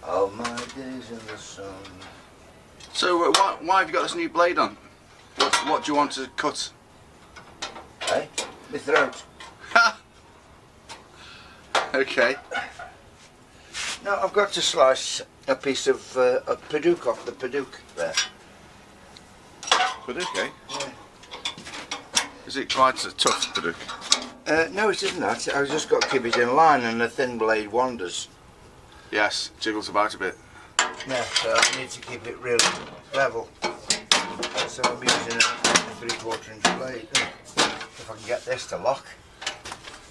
All my days in the sun. So why have you got this new blade on? What do you want to cut? Hey, my throat. Ha! Okay. No, I've got to slice a piece of Paduk off the Paduk there. Paduk, eh? Yeah. Is it quite a tough Paduk? No, it isn't that. I've just got to keep it in line and the thin blade wanders. Yes, jiggles about a bit. Yeah, so I need to keep it really level. So I'm using a 3/4 inch blade. If I can get this to lock.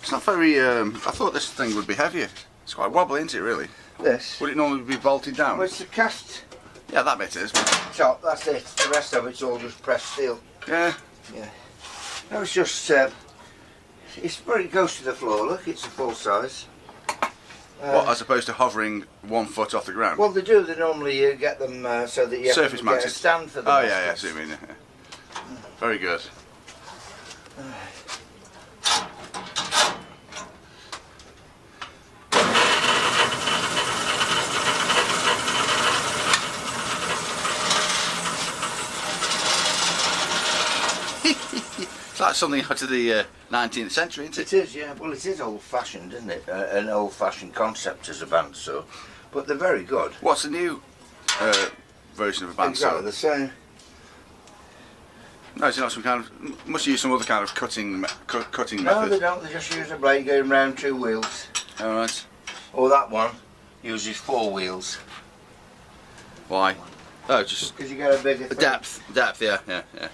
It's not very, I thought this thing would be heavier. It's quite wobbly, isn't it, really? This? Would it normally be bolted down? Well, it's the cast Yeah, that bit is. top, that's it. The rest of it's all just pressed steel. Yeah. Yeah. No, it's just, it's where it goes to the floor, look, it's a full size. What, as opposed to hovering 1 foot off the ground? Well, they do, they normally get them so that you Surface have to mounted. get a stand for them. Oh, yeah, see what you mean. Yeah. Very good. It's like something out of the 19th century, isn't it? It is, yeah. Well, it is old-fashioned, isn't it? An old-fashioned concept as a band, so. But they're very good. What's the new version of a bandsaw? Exactly the same. No, is it not some kind of? Must use some other kind of cutting No, method. they don't. They just use a blade going round 2 wheels. All right. Or that one uses 4 wheels. Why? Oh, just Because you get a bigger thing. depth. Yeah.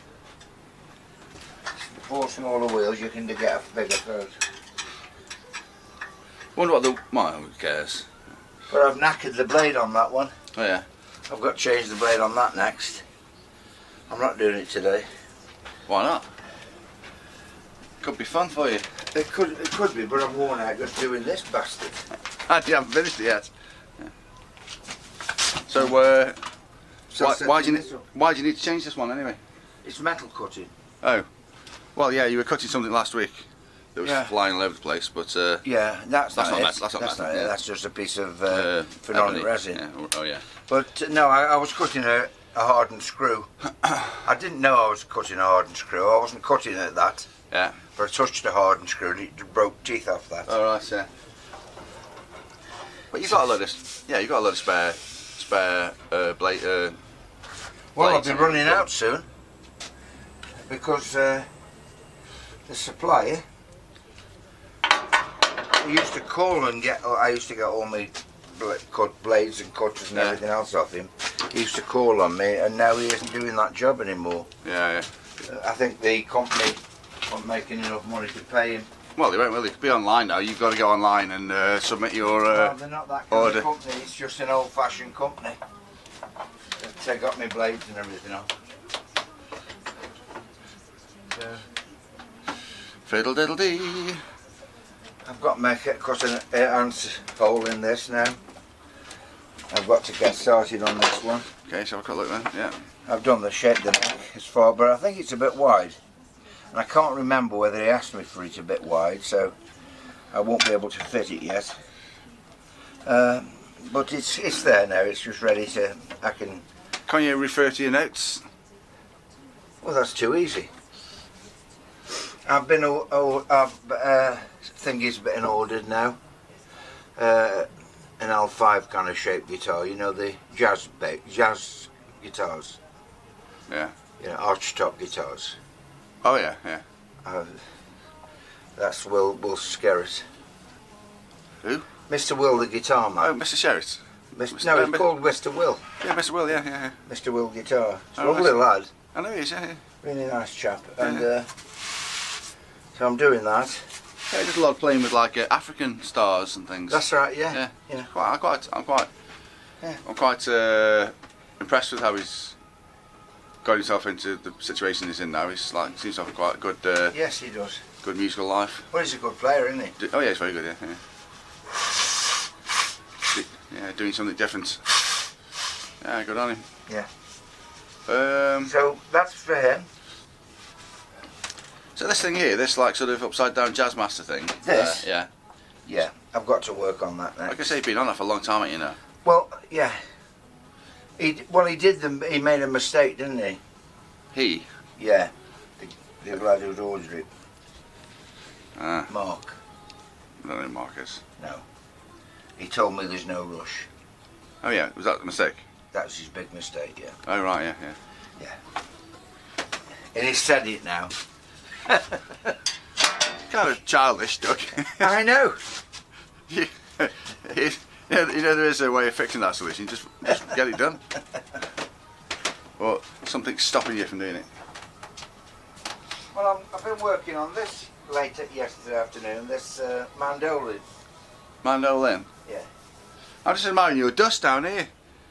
4 smaller wheels, you can get a bigger throat. Wonder what the. Well, who cares? But I've knackered the blade on that one. Oh yeah. I've got to change the blade on that next. I'm not doing it today. Why not? Could be fun for you. It could be, but I'm worn out just doing this bastard. You haven't finished it yet. Yeah. So, why do you need to change this one anyway? It's metal cutting. Oh, well, yeah, you were cutting something last week that was flying all over the place, but Yeah, that's not it. That's not metal, it. yeah. That's just a piece of ebony resin. Yeah. Oh yeah. But no, I was cutting a hardened screw. I didn't know I was cutting a hardened screw. I wasn't cutting at that. Yeah. But I touched a hardened screw and it broke teeth off that. All right, yeah. But you got a load of spare blade. Well, I'll blades, be running out soon because the supplier. We used to call and get. I used to get all my cut blades and cutters and everything else off him. He used to call on me, and now he isn't doing that job anymore. Yeah. I think the company aren't making enough money to pay him. Well, they won't really be online now. You've got to go online and submit your No, they're not that kind order. of company. It's just an old-fashioned company. They got me blades and everything on. So, Fiddle diddle dee. I've got to cut an 8-ounce hole in this now. I've got to get started on this one. Okay, so I've got a look then. Yeah. I've done the shape the neck as far, but I think it's a bit wide. And I can't remember whether he asked me for it a bit wide, so I won't be able to fit it yet. But it's there now. It's just ready to. Can you refer to your notes? Well, that's too easy. I've been thingy's been ordered now. An L5 kind of shaped guitar. You know the jazz guitars. Yeah. You know, arch top guitars. Oh yeah. That's Will Skerritt. Who? Mr. Will, the guitar man. Oh, Mr. Sherritt. No, it's called Mr. Will. Yeah, Mr. Will. Yeah. Mr. Will Guitar. It's a Oh, lovely lad. I know he is. Yeah. Really nice chap. And so I'm doing that. Yeah, he did a lot of playing with like African stars and things. That's right. Yeah. I'm quite impressed with how he's got himself into the situation he's in now. He's like seems to have quite a good. Yes, he does. Good musical life. Well, he's a good player, isn't he? Oh yeah, he's very good. Yeah. Yeah, doing something different. Yeah, good on him. Yeah. So that's for him. So this thing here, this like sort of upside down jazz master thing. This? Yeah. Yeah, I've got to work on that now. Like I say, you've been on that for a long time, ain't you know? Well, yeah. He made a mistake, didn't he? He? Yeah. The lad who'd ordered it. Ah. Mark. I don't know who Mark is. No. He told me there's no rush. Oh yeah, was that the mistake? That was his big mistake, yeah. Oh right, yeah, yeah. Yeah. And he said it now. Kind of childish, Duck. I know. you know there is a way of fixing that solution. Just get it done. Or something's stopping you from doing it. Well, I've been working on this yesterday afternoon, this mandolin. Mandolin? Yeah. I'm just admiring your dust down here.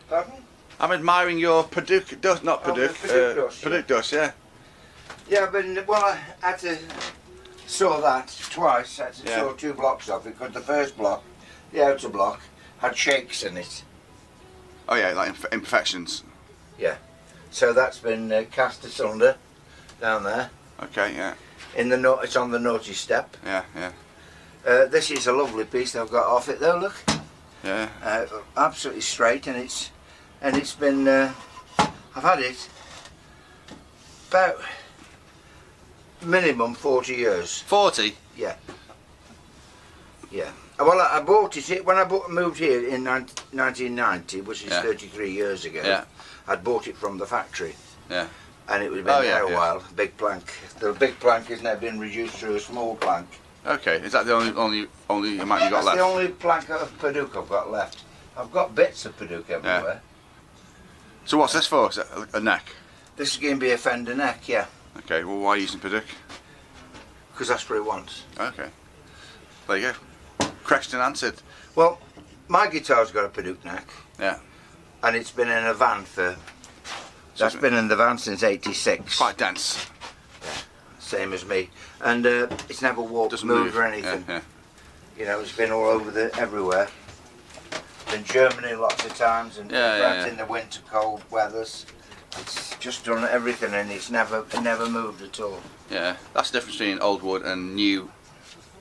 Pardon? I'm admiring your Paduk dust, not Paduk. Paduk dust, Paduk dust, yeah. Yeah, but I had to saw that twice. I had to Yeah. saw 2 blocks off it because the first block, the outer block, had shakes in it. Oh yeah, like imperfections. Yeah. So that's been cast asunder down there. Okay, yeah. It's on the naughty step. Yeah, yeah. This is a lovely piece that I've got off it though. Look. Yeah. Absolutely straight, and it's been. I've had it about minimum 40 years. 40? Yeah. Yeah. Well, I bought it when I moved here in 1990, which is 33 years ago. Yeah. I'd bought it from the factory. Yeah. And it would have been there a while. Big plank. The big plank has now been reduced to a small plank. Okay. Is that the only amount you got That's left? the only plank of Paduk I've got left. I've got bits of Paduk everywhere. So what's this for? Is it a neck? This is going to be a Fender neck, yeah. Okay. Well, why are you using Paduk? Because that's what it wants. Okay. There you go. Question answered. Well, my guitar's got a Paduk neck. Yeah. And it's been in a van for. That's been in the van since '86. Quite dense. Yeah, same as me. And it's never Doesn't moved or anything. Yeah, yeah. You know, it's been all over everywhere. Been Germany lots of times, and in the winter cold weathers. It's just done everything, and it never moved at all. Yeah, that's the difference between old wood and new,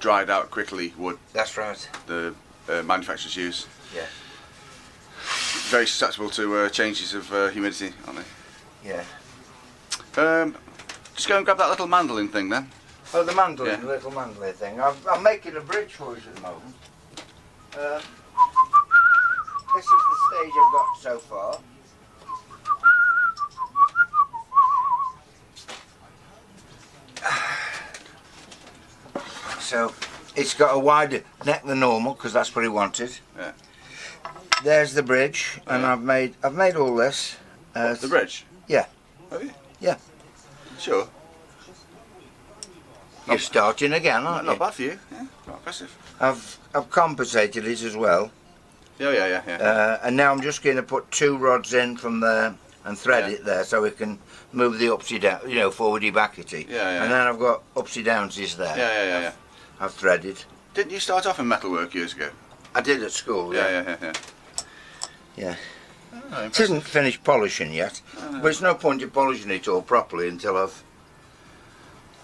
dried out quickly wood. That's right. The manufacturers use. Yeah. Very susceptible to changes of humidity, aren't they? Yeah. Just go and grab that little mandolin thing then. Oh, the mandolin, Yeah. the little mandolin thing. I'm making a bridge for it at the moment. This is the stage I've got so far. So it's got a wider neck than normal because that's what he wanted. Yeah. There's the bridge, and I've made all this. The bridge? Yeah. Have you? Yeah. Sure. You're starting again, aren't you? Not bad for you. Yeah. Quite impressive. I've compensated it as well. Yeah. And now I'm just going to put 2 rods in from there and thread it there so we can move the upsy down, forwardy backety. Yeah. And then I've got upsy downsies there. Yeah. I've threaded. Didn't you start off in metalwork years ago? I did at school. Yeah. Oh, It hasn't finished polishing yet, but it's no point in polishing it all properly until I've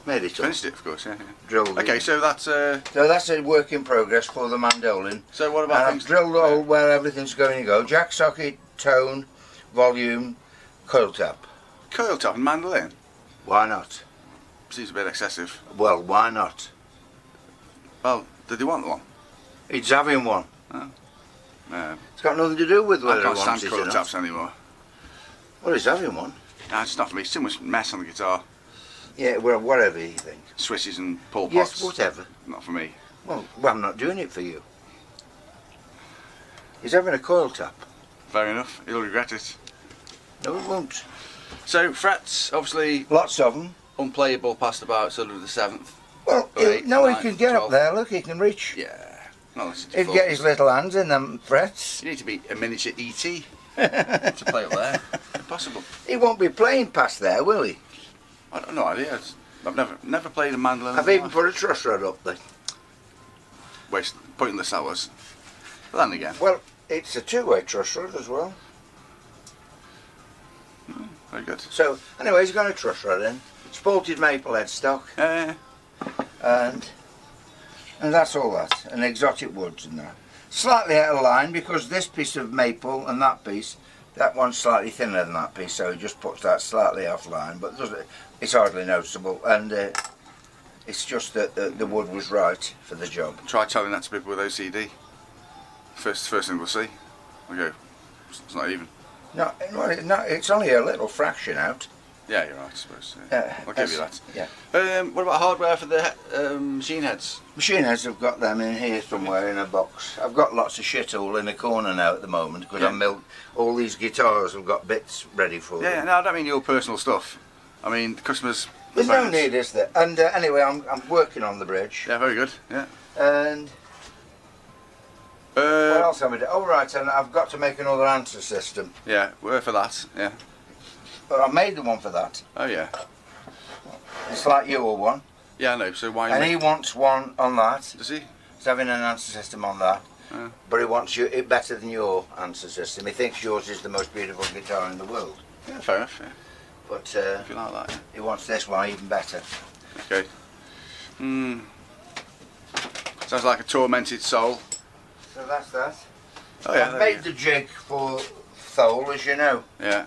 made it all. Finished it, of course. Yeah. Drilled Okay, it. so that's. So that's a work in progress for the mandolin. So what And about I've things? drilled all where everything's going to go. Jack socket, tone, volume, coil tap. Coil top and mandolin. Why not? Seems a bit excessive. Well, why not? Well, did they want one? He's having one. No. It's got nothing to do with I whether he can't wants stand it coil or not. taps anymore. Well, he's having one. Nah, it's not for me. It's too much mess on the guitar. Yeah, well, whatever you think. Switches and pull pots. Yes, whatever. Not for me. Well, I'm not doing it for you. He's having a coil tap. Fair enough. He'll regret it. No, he won't. So frets, obviously Lots of them. unplayable past about sort of the 7th. Well, Or 8th, no, he 9th, can get up 12th. there. Look, he can reach. Yeah. Not listen to He'd get his little hands in them frets. You need to be a miniature ET to play up there. Impossible. He won't be playing past there, will he? I don't know idea. I've never played a mandolin. I've even put a truss rod up there. Waste pointless hours. But then again. Well, it's a 2-way truss rod as well. Very good. So, anyway, he's got a truss rod in. Spalted maple headstock. Yeah. And And that's all that. And exotic woods and that. Slightly out of line because this piece of maple and that piece, that one's slightly thinner than that piece, so he just puts that slightly off line, but it's hardly noticeable, and it's just that the wood was right for the job. Try telling that to people with OCD. First thing we'll see. I go, it's not even. No, it's only a little fraction out. Yeah, you're right, I suppose. Yeah. I'll give you that. Yeah. What about hardware for the machine heads? Machine heads, have got them in here somewhere in a box. I've got lots of shit all in a corner now at the moment because Yeah. I've milked all these guitars. Have got bits ready for Yeah, them. no, I don't mean your personal stuff. I mean the customers. There's no need, is there? And anyway, I'm working on the bridge. Yeah, very good. Yeah. And what else am I doing? Oh right, and I've got to make another answer system. Yeah, we're for that. Yeah. But I made the one for that. Oh yeah. It's like your one. Yeah, I know. So why? And he wants one on that. Does he? He's having an answer system on that. But he wants it better than your answer system. He thinks yours is the most beautiful guitar in the world. Yeah, fair enough. Yeah. But If you like that. Yeah. he wants this one even better. Okay. Sounds like a tormented soul. So that's that. Oh yeah. I've made the jig for Thole, as you know. Yeah.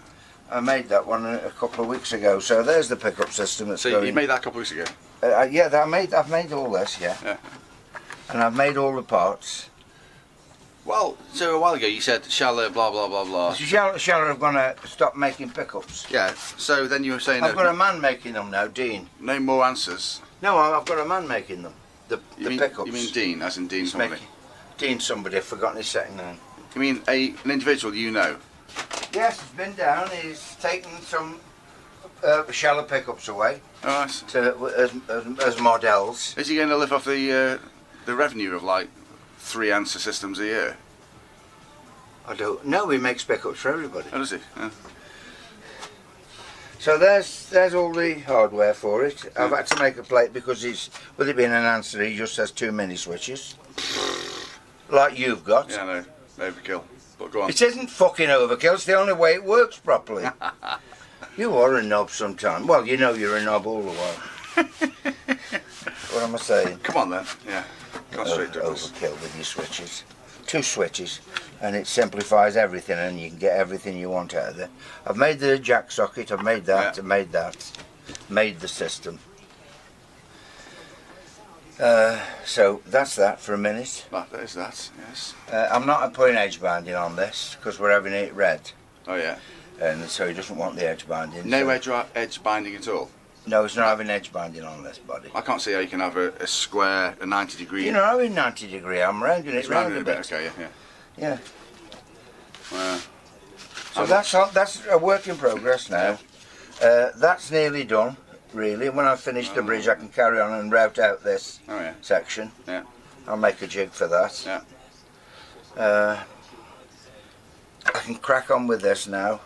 I made that one a couple of weeks ago. So there's the pickup system that's So going. you made that a couple of weeks ago. Yeah, I've made all this. Yeah. Yeah. And I've made all the parts. Well, so a while ago you said Schaller, blah blah blah blah. Shall have gone to stop making pickups. Yeah. So then you were saying I've got a man making them now, Dean. no more answers. No, I've got a man making them. The pickups. You mean Dean, as in Dean He's somebody? making- Dean somebody, I've forgotten his second name. You mean an individual you know? Yes, he's been down, he's taken some shallow pickups away Oh, nice. as models. Is he going to live off the revenue of like 3 answer systems a year? I don't know, he makes pickups for everybody. Oh, does he? Yeah. So there's all the hardware for it. I've had to make a plate because with it being an answer, he just has too many switches. Like you've got. Yeah, no, overkill. But go on. It isn't fucking overkill, it's the only way it works properly. You are a knob sometime. Well, you know you're a knob all the while. What am I saying? Come on then. Yeah. Concentrate, Douglas. Overkill with your switches. 2 switches, and it simplifies everything, and you can get everything you want out of there. I've made the jack socket, I've made that, Yeah. I've made that, made the system. So that's that for a minute. That is that. Yes. I'm not putting edge binding on this because we're having it red, Oh yeah. and so he doesn't want the edge binding. No so- edge binding at all. No, he's not having edge binding on this body. I can't see how you can have a square, a 90 degree. You're not having 90 degree. I'm rounding it it's round rounded a bit. Okay, yeah. Yeah. So So that's a work in progress now. That's nearly done, really. When I've finished the bridge, I can carry on and route out this Oh yeah. section. Yeah. I'll make a jig for that. Yeah. I can crack on with this now.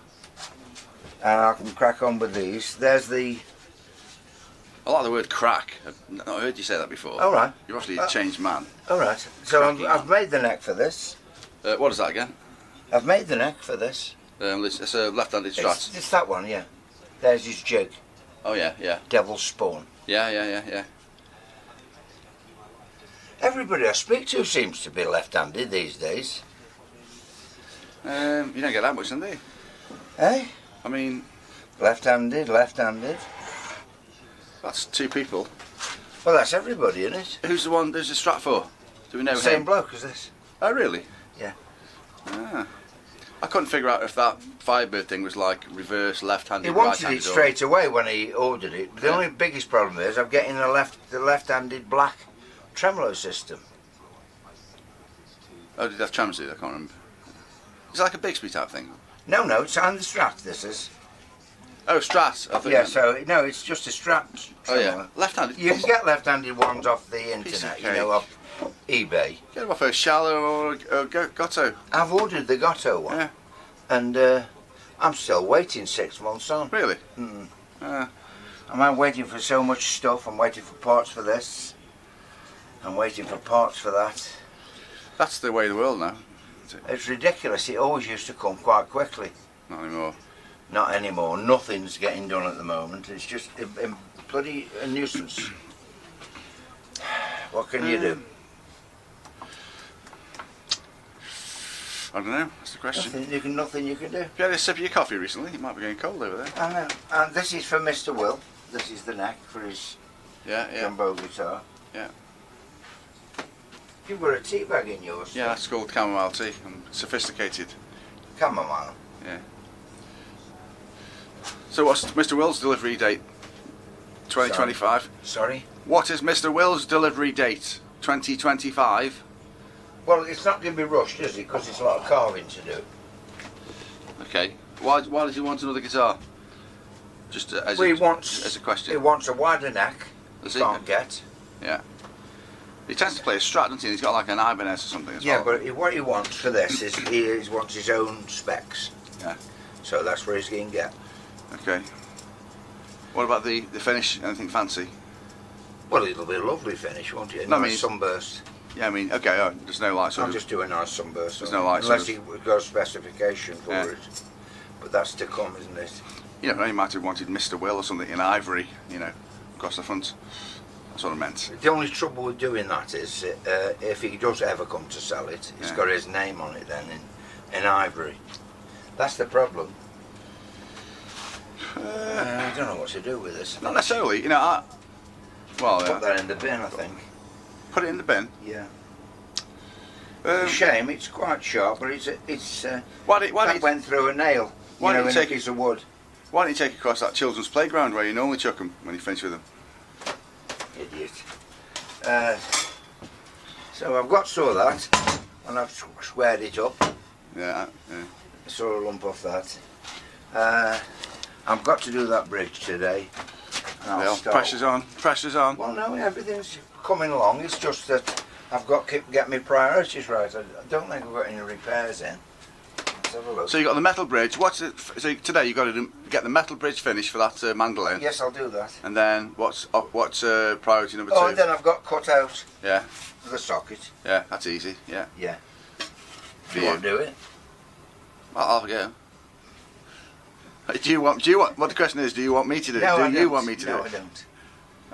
And I can crack on with these. There's the... I like the word crack. I've not heard you say that before. All right. You're obviously a changed man. All right. So Cracking I've on. made the neck for this. What is that again? I've made the neck for this. It's a left-handed Strat. It's that one, yeah. There's his jig. Oh yeah, yeah. Devil's Spawn. Yeah. Everybody I speak to seems to be left-handed these days. You don't get that much, do you? Eh? I mean, Left-handed, left-handed. that's 2 people. Well, that's everybody, isn't it? Who's the one? There's a Strat for? Do we know Same him? bloke as this. Oh really? Yeah. Ah. I couldn't figure out if that Firebird thing was like reverse, left-handed, He wanted right-handed. it straight away when he ordered it. The only biggest problem is I'm getting the left-handed black tremolo system. Oh, did that Trams do? I can't remember. It's like a Bixby type thing. No, it's on the Strat. This is. Oh, Strat. I thought Yeah. you So no, it's just a Strat. Oh yeah, tremolo. left-handed. You can get left-handed ones off the Piece of internet, you cake. know, off eBay. Get them off a Schaller or a Gotto. I've ordered the Gotto one, Yeah. and I'm still waiting 6 months on. Really? Mm. Ah. I'm waiting for so much stuff. I'm waiting for parts for this. I'm waiting for parts for that. That's the way of the world now. It's ridiculous. It always used to come quite quickly. Not anymore. Not anymore. Nothing's getting done at the moment. It's just bloody a nuisance. What can you do? I don't know. That's the question. Nothing you can do. Have you had a sip of your coffee recently? It might be getting cold over there. I know. And this is for Mr. Will. This is the neck for his jumbo guitar. Yeah. You've got a tea bag in yours. Yeah, that's called chamomile tea. I'm sophisticated. Chamomile. Yeah. So what's Mr. Will's delivery date? 2025. Sorry? What is Mr. Will's delivery date? 2025. Well, it's not going to be rushed, is it? Because it's a lot of carving to do. Okay. Why does he want another guitar? Just as a question. He wants a wider neck. Does He he? can't get. Yeah. He tends to play a Strat, doesn't he? He's got like an Ibanez or something as well. Yeah, but what he wants for this is he wants his own specs. Yeah. So that's where he's going to get. Okay. What about the finish? Anything fancy? Well, it'll be a lovely finish, won't it? A No, I nice mean- sunburst. Yeah, I mean, okay, there's no like sort I'll of... just do a nice sunburst. There's on no it, light unless sort he goes specification for Yeah. it. But that's to come, isn't it? You know, he might have wanted Mr. Will or something in ivory, you know, across the front. That's what I meant. The only trouble with doing that is if he does ever come to sell it, it's Yeah. got his name on it then in ivory. That's the problem. I don't know what to do with this. Not necessarily, you know, Put that in the bin, I think. put it in the bin. Yeah. It's a shame, it's quite sharp, but it's Why don't that you went through a nail. why don't you in take a piece of wood. Why don't you take across that children's playground where you normally chuck them when you finish with them? Idiot. So I've got some of that, and I've squared it up. Yeah, yeah. Saw a lump off that. I've got to do that bridge today. And I'll Well, start. pressure's on. Well, no, everything's coming along. It's just that I've got to get my priorities right. I don't think I've got any repairs in. Let's have a look. So you got the metal bridge. What's it? So today you got to get the metal bridge finished for that mandolin. Yes, I'll do that. And then what's priority number 2? Oh, and then I've got cut out Yeah, the socket. yeah, that's easy. Yeah. Yeah. For You you. want to do it? I'll go. Do you want? What the question is? Do you want me to do it? No, I do you don't. want me to do No, it? I don't.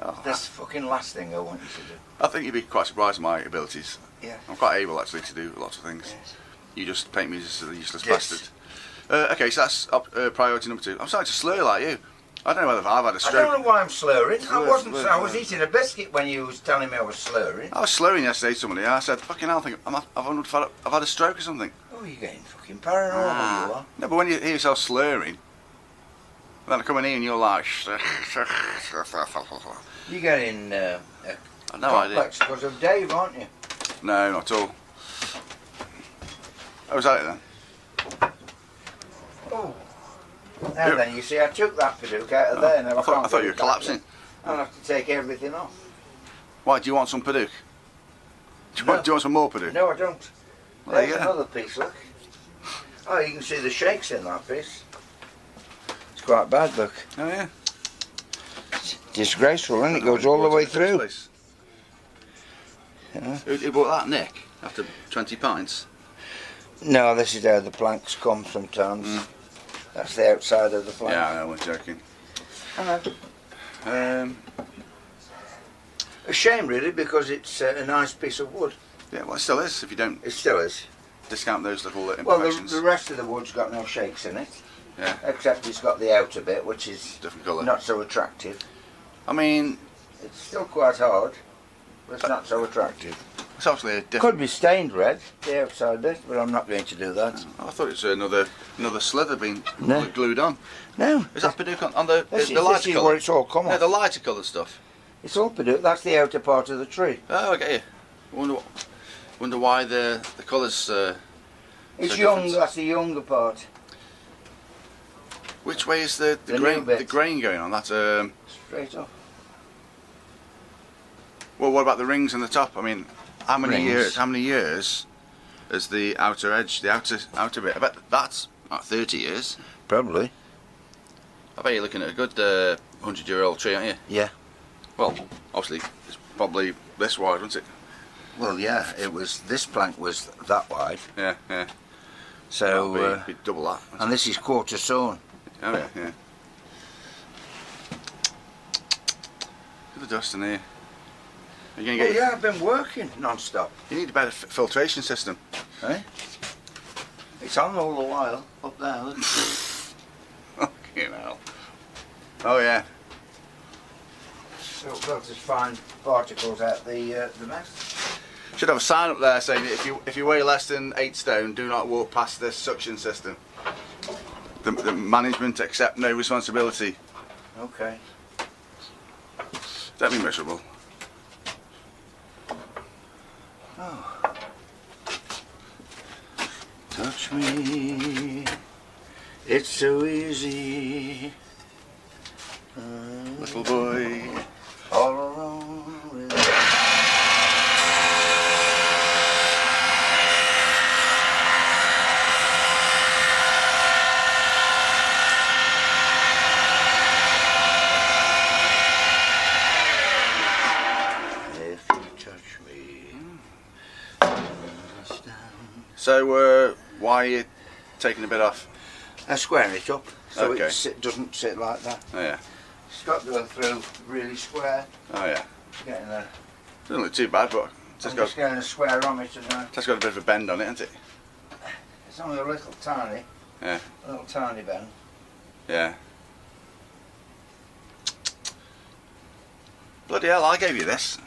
Oh, That's the fucking last thing I want you to do. I think you'd be quite surprised at my abilities. Yeah. I'm quite able actually to do lots of things. Yes. You just paint me as a useless Yes. bastard. Okay, so that's priority number 2. I'm starting to slur like you. I don't know whether I've had a I stroke. don't know why I'm slurring. I wasn't. Slur. I was eating a biscuit when you was telling me I was slurring. I was slurring yesterday to somebody. I said, "Fucking hell, I think I've had a stroke or something." Oh, you're getting fucking paranoid, you are. No, but when you hear yourself slurring, then I come in here and you're like, You're getting I've no idea. complex because of Dave, aren't you? No, not at all. Oh, was that it then? Oh. Now then, you see, I took that Paduk out of there. Now I thought you were collapsing. I'll have to take everything off. Why, do you want some Paduk? Do you want some more Paduk? No, I don't. Well, there There's you go. another piece, look. Oh, you can see the shakes in that piece. It's quite bad, look. Oh, yeah. Disgraceful, and it goes all the way through. Yeah. Who bought that, Nick? After 20 pints? No, this is how the planks come sometimes. That's the outside of the plank. Yeah, I know, we're joking. Hello. A shame, really, because it's a nice piece of wood. Yeah, well, it still is if you don't It still is. discount those little Well, imperfections. the rest of the wood's got no shakes in it, Yeah, except it's got the outer bit, which is different colour. not so attractive. I mean, It's still quite hard, but it's not so attractive. it's obviously a different... Could be stained red, the outside bit, but I'm not going to do that. I thought it was another slither being No. glued on. No, Is that Paduk on the this lighter is where colour? it's all come No, off. the lighter coloured stuff. It's all Paduk. That's the outer part of the tree. Oh, I get you. Wonder why the colours... It's so young. different. That's the younger part. Which way is the The grain new bit. the grain going on? That Straight up. well, what about the rings on the top? I mean, how many Rings. years? How many years is the outer edge, the outer bit? I bet that's about 30 years. Probably. I bet you're looking at a good 100-year-old tree, aren't you? Yeah. Well, obviously it's probably this wide, wasn't it? Well, yeah. It was. This plank was that wide. Yeah, yeah. So. That'll be double that. And this is quarter sawn. Oh yeah, yeah. Look at the dust in here. You're gonna Well, get. yeah, I've been working non-stop. You need a better filtration system. Eh? It's on all the while up there. Look. Fucking hell. Oh yeah. So we'll just find particles out the mess. Should have a sign up there saying if you weigh less than 8 stone, do not walk past this suction system. The management accept no responsibility. Okay. Don't be miserable. Oh. Touch me, it's so easy. Little boy. All alone with if you touch me. So, why are you taking a bit off? Squaring it up so Okay. it doesn't sit like that. Oh yeah. It's got to go through really square. Oh yeah. Getting a, Doesn't look too bad, but I'm just getting a square on it, and it's got a bit of a bend on it, hasn't it? it's only a little tiny, Yeah. little tiny bend. Yeah. Bloody hell, I gave you this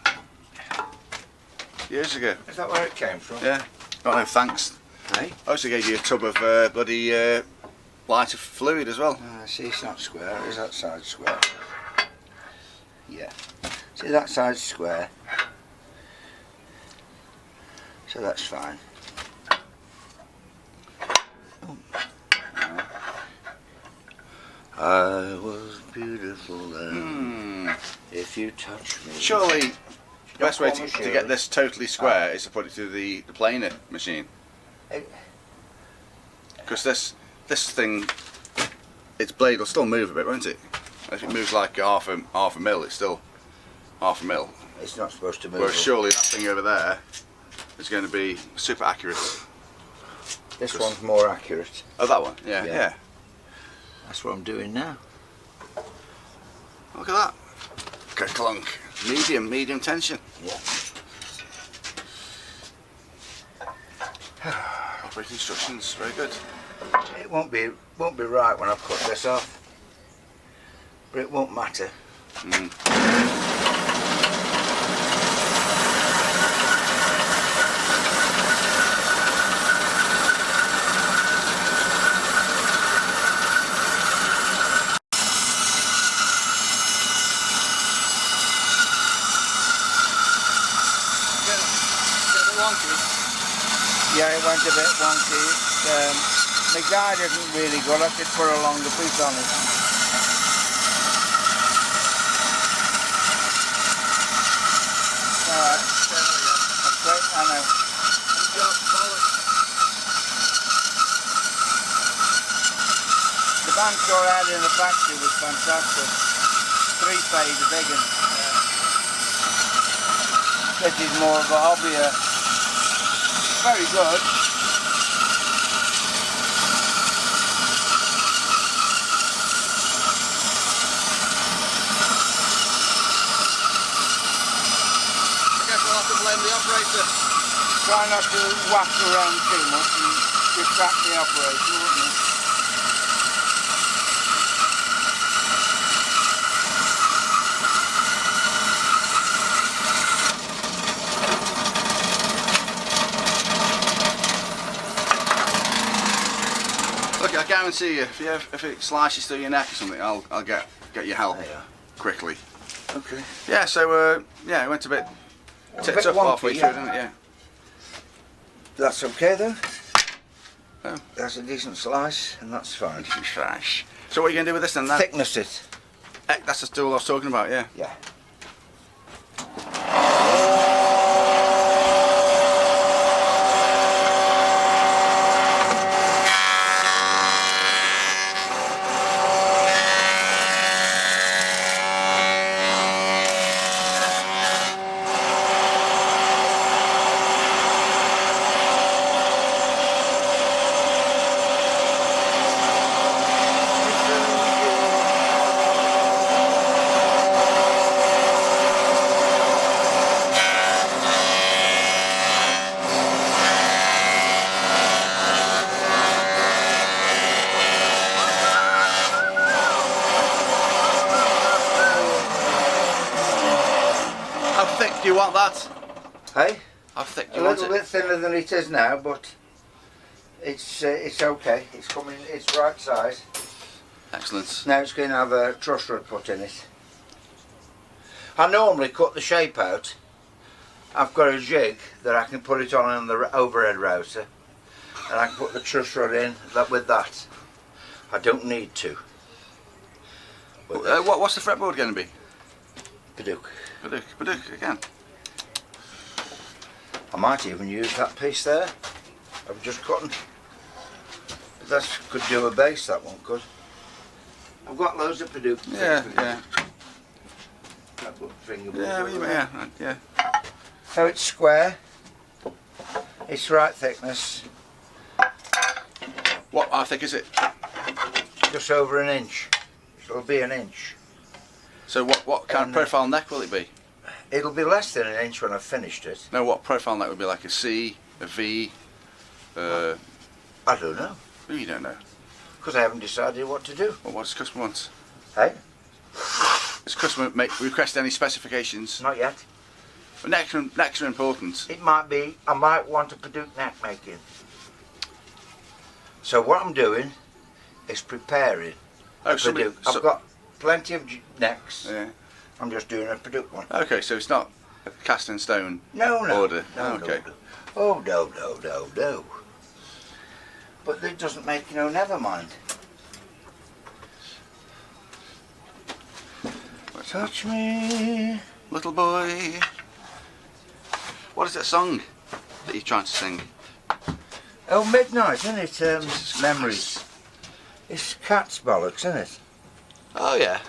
years ago. Is that where it came from? Yeah. Oh no, thanks. Hey? I also gave you a tub of bloody lighter fluid as well. See, it's not square. Is that side square? Yeah. See, that side's square. So that's fine. Oh. I was beautiful then. If you touch me. Surely, the best way to Surely. get this totally square is to put it through the planer machine. Because this thing, its blade will still move a bit, won't it? If it moves like half a mil, it's still half a mil. It's not supposed to move. Whereas surely that thing over there is going to be super accurate. This one's more accurate. Oh, that one? Yeah, Yeah. yeah. That's what I'm doing now. Look at that. Clunk. Medium tension. Yeah. Operating instructions, very good. It won't be right when I cut this off, but it won't matter. Yeah, it went a bit wonky. My guide isn't really good. I could put a longer piece on it. Alright. That's great, I know. The bandsaw I had in the factory was fantastic. 3-phase, a big one. This is more of a hobby. Very good. Blame the operator. Try not to whack around too much and distract the operator, wouldn't you? Look, I guarantee you, if it slices through your neck or something, I'll get your help quickly. Okay. Yeah. So yeah, it went a bit tipped up wonky, halfway through, didn't it? Yeah. That's okay though. Oh. That's a decent slice, and that's fine. Fresh. So what are you going to do with this then? Thickness it. That's the tool I was talking about, yeah. Yeah. thick do you want that? Hey? How thick do A you want little it? bit thinner than it is now, but it's okay. It's coming. It's right size. Excellent. Now it's going to have a truss rod put in it. I normally cut the shape out. I've got a jig that I can put it on the overhead router, and I can put the truss rod in with that. I don't need to. What's the fretboard going to be? Paduk. Paduk again. I might even use that piece there. I've just cut. But that could do a bass. That one could. I've got loads of Paduk. Yeah. Yeah. So it's square. It's right thickness. How thick is it? Just over an inch. It'll be an inch. So what kind of profile neck will it be? It'll be less than an inch when I've finished it. No, what profile neck would be, like a C, a V? I don't know. You don't know. Because I haven't decided what to do. Well, what does the customer want? Hey? Does the customer request any specifications? Not yet. But necks are important. It might be, I might want a Paduk neck making. So what I'm doing is preparing a Paduk. I've got plenty of necks. Yeah. I'm just doing a Paduk one. Okay, so it's not a cast in stone No. order. No, Okay. no. Oh, no. But it doesn't make, never mind. Touch me. Little boy. What is that song that you're trying to sing? Oh, Midnight, isn't it? Memories. It's cat's bollocks, isn't it? Oh yeah.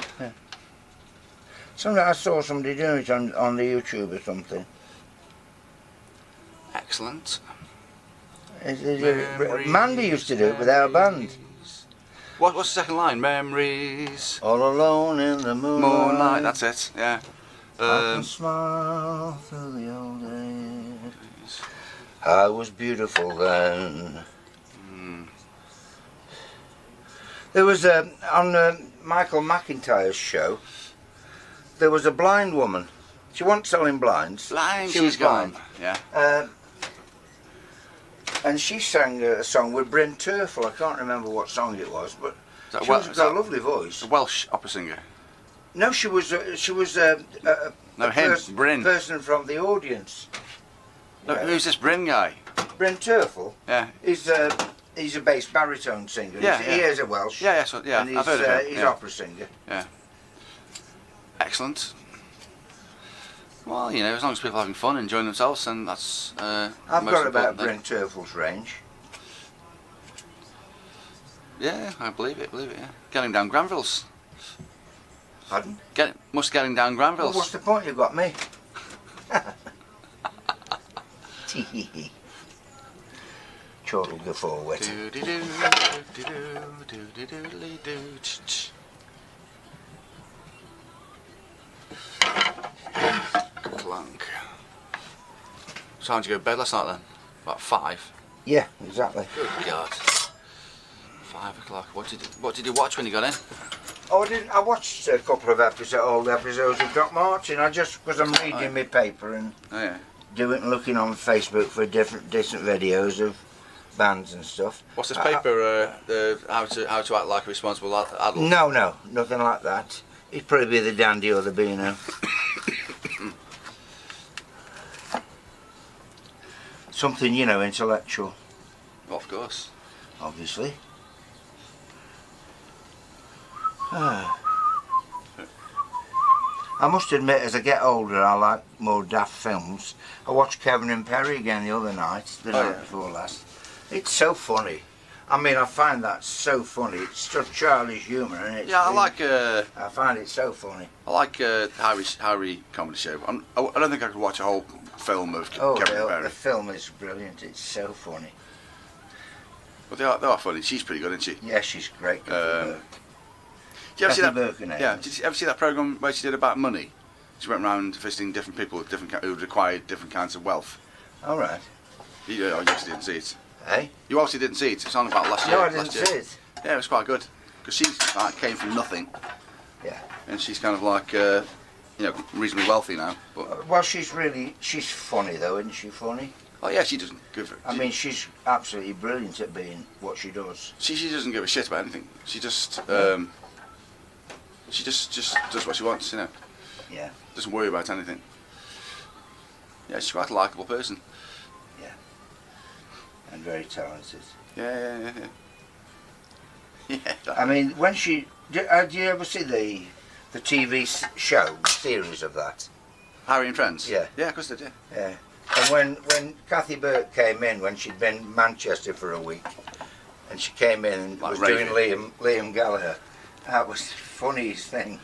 I saw somebody doing it on the YouTube or something. Excellent. Mandy used to do it with our band. What's the second line? Memories. All alone in the moonlight. That's it. Yeah. I can smile through the old days. I was beautiful then. There was on Michael McIntyre's show. There was a blind woman. She wasn't selling blinds. She was blind. Yeah. And she sang a song with Bryn Terfel. I can't remember what song it was, but she was got a lovely voice. A Welsh opera singer. No, she was Bryn. person from the audience. No, who's this Bryn guy? Bryn Terfel. Yeah. He's a bass baritone singer. Yeah, He is a Welsh. Yeah. And he's, I've heard of him. He's opera singer. Yeah. Excellent. Well, as long as people are having fun, enjoying themselves, then that's I've got about thing. Bryn Terfel's range. Yeah, I believe it, yeah. Getting down Granville's. Pardon? Getting down Granville's. Well, what's the point? You've got me. Chortle go forward. Clunk. So how did you go to bed last night then? About 5? Yeah, exactly. Good God. 5 o'clock. What did you watch when you got in? Oh, I watched a couple of old episodes of Doc Martin. Because I'm reading my paper and looking on Facebook for decent videos of bands and stuff. What's this paper? How to act like a responsible adult? No, nothing like that. It'd probably be the Dandy or the Beano. Something, intellectual. Well, of course. Obviously. I must admit, as I get older, I like more daft films. I watched Kevin and Perry again the other night, the night before last. It's so funny. I mean, I find that so funny. It's just childish humour, and it's I find it so funny. I like Harry comedy show. I don't think I could watch a whole film of Kevin and Perry. The film is brilliant. It's so funny. But they are funny. She's pretty good, isn't she? Yeah, she's great. Did you ever see that? Yeah. Did you ever see that program where she did about money? She went around visiting different people with who required different kinds of wealth. All right. You obviously didn't see it. Hey? You obviously didn't see it. It's on about last year. No, I didn't see it. Yeah, it was quite good because she came from nothing. Yeah. And she's kind of like you know, reasonably wealthy now. But Well, she's funny though, isn't she? Funny. oh yeah, she doesn't give. I mean, she's absolutely brilliant at being what she does. She doesn't give a shit about anything. She just does what she wants, you know. Yeah. Doesn't worry about anything. Yeah, she's quite a likeable person. Yeah. And very talented. Yeah. Yeah. I mean, when she do you ever see the TV show, the series of that? Harry and Friends. Yeah. Yeah, of course they did. Yeah. And when Kathy Burke came in, when she'd been in Manchester for a week, and she came in and Like was raving. doing Liam Gallagher, that was the funniest thing.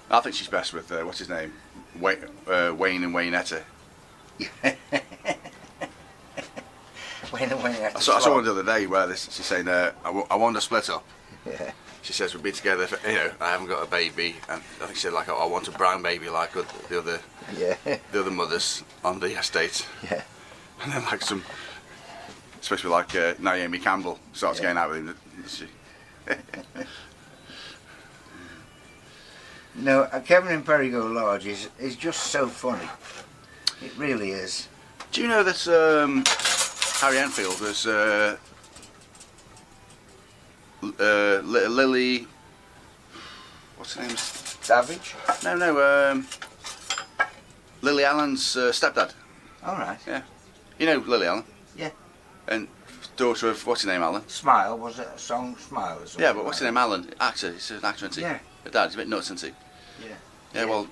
I think she's best with what's his name, Wayne and Waynetta. I saw one the other day where she's saying, I want to split up. Yeah. She says we'll be together. For, you know, I haven't got a baby, and I think she said like I want a brown baby like the other mothers on the estate. Yeah. And then like especially like Naomi Campbell starts going out with him. No, Kevin in Perigo Lodge is just so funny. It really is. Do you know that Harry Enfield was Lily? What's her name? Savage? No. Lily Allen's stepdad. All right. Yeah. You know Lily Allen? Yeah. And daughter of what's her name, Alan? Smile, was it a song Smile or something? Yeah, but what's her name, Alan? Actor. He's an actor, isn't he? Yeah. Her dad's a bit nuts, isn't he? Yeah. Yeah. Well,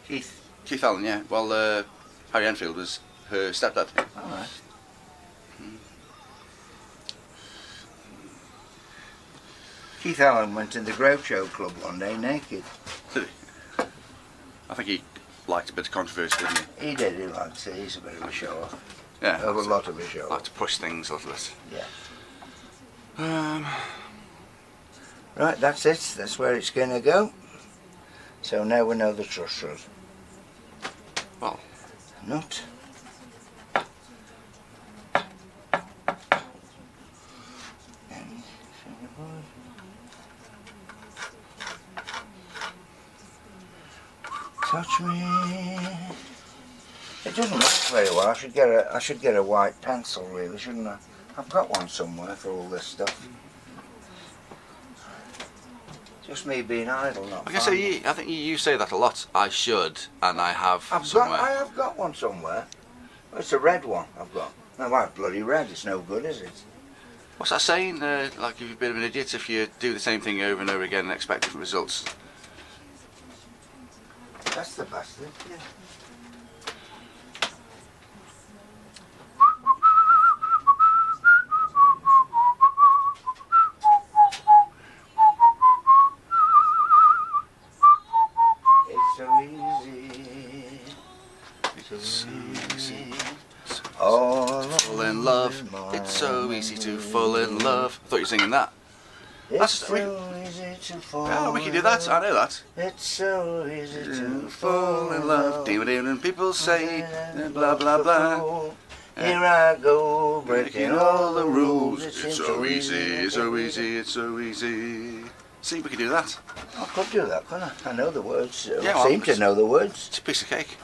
Keith Allen. Yeah. Well, Harry Enfield was her stepdad. All right. Keith Allen went in the Groucho Club one day naked. I think he liked a bit of controversy, didn't he? He did, he liked it. He's a bit of a show-off. Yeah. A lot of a show-off. Like to push things a little bit. Yeah. Right, that's it. That's where it's going to go. So now we know the truss rod. Well. Nut. Touch me. It doesn't work very well. I should get a white pencil, really, shouldn't I? I've got one somewhere for all this stuff. Just me being idle, not. I think you say that a lot. I should, and I have somewhere. I have got one somewhere. It's a red one I've got. No, why bloody red? It's no good, is it? What's that saying? Like you're a bit of an idiot if you do the same thing over and over again and expect different results. That's the bastard, yeah. It's so easy. It's so easy. All Fall in love. It's so easy to fall in love. I thought you were singing that. It's so easy to fall. Yeah, we can do that. I know that. It's so easy to fall in love. And people say blah blah blah. Here I go, breaking all the rules. It's so easy, so easy, it's so easy. See, we can do that. I could do that, couldn't I? I know the words. Yeah, I seem to know the words. It's a piece of cake.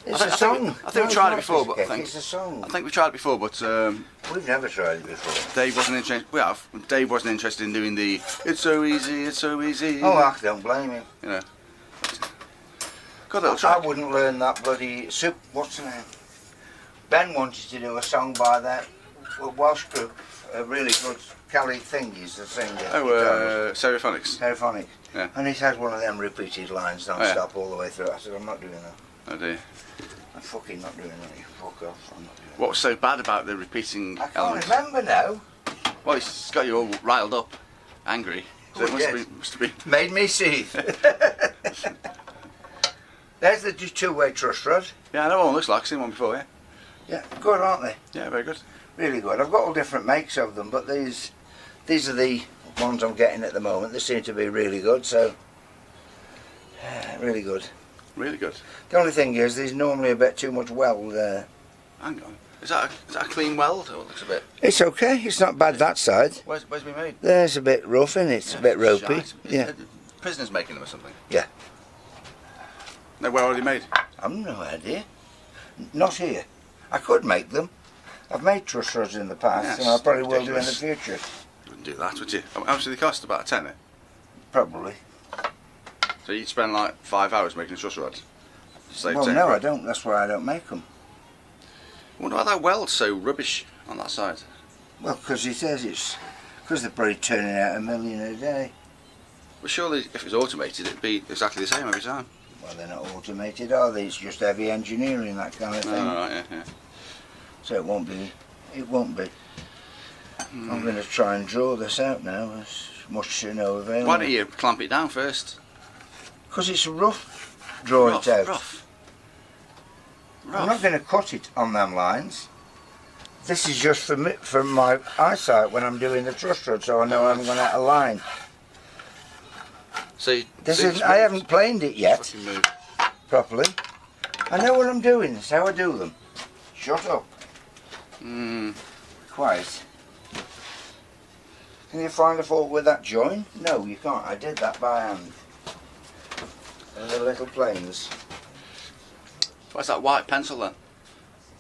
It's a song. I think we tried it before, but it's a song. I think we tried it before, but We've never tried it before. Dave wasn't interested. We have. Dave wasn't interested in doing the "It's so easy, it's so easy." Oh, I don't blame him. You know. Got a little track. I wouldn't learn that bloody what's the name? Ben wanted to do a song by that Welsh group, a really good Cali thingies, the singer. Oh, Stereophonics. Stereophonic. Yeah. And he has one of them repeated lines non-stop all the way through. I said, I'm not doing that. Oh dear. I'm fucking not doing that. You fuck off. I'm not doing that. What was so bad about the repeating I can't element? remember now. Well, it's got you all riled up, angry. So it yes. must have been. Made me seethe. There's the two-way truss rod. Yeah, I know what one looks like. I've seen one before, yeah. Yeah, good, aren't they? Yeah, very good. Really good. I've got all different makes of them, but these are the ones I'm getting at the moment. They seem to be really good, so really good. Really good. The only thing is, there's normally a bit too much weld there. Hang on. Is that a clean weld? Oh, it looks a bit. It's okay. It's not bad that side. Where's it been made? There's a bit rough in it. It's a bit ropey. Shite. Yeah. Prisoners making them or something. Yeah. They were already made? I've no idea. Not here. I could make them. I've made truss rods in the past, Yes, and I probably will do in the ridiculous. future. You wouldn't do that, would you? How much do they cost? About a tenner? Probably. So you'd spend like 5 hours making truss rods? Save Well, 10 no, quid. I don't. That's why I don't make them. I wonder why that weld's so rubbish on that side. Well, because he says it's... Because they're probably turning out 1 million a day. Well, surely if it was automated, it'd be exactly the same every time. Well, they're not automated, are they? It's just heavy engineering, that kind of thing. Oh, right, yeah, yeah. So it won't be. It won't be. I'm going to try and draw this out now. There's much to no avail. Why don't you clamp it down first? Because it's rough. Draw it out. Rough. I'm not going to cut it on them lines. This is just for me, for my eyesight when I'm doing the truss rod, so I know I'm going to align. See, This is. I haven't planed it yet properly. I know what I'm doing. It's how I do them. Shut up. Quiet. Can you find a fault with that join? No, you can't. I did that by hand. And the little planes. What's that white pencil then?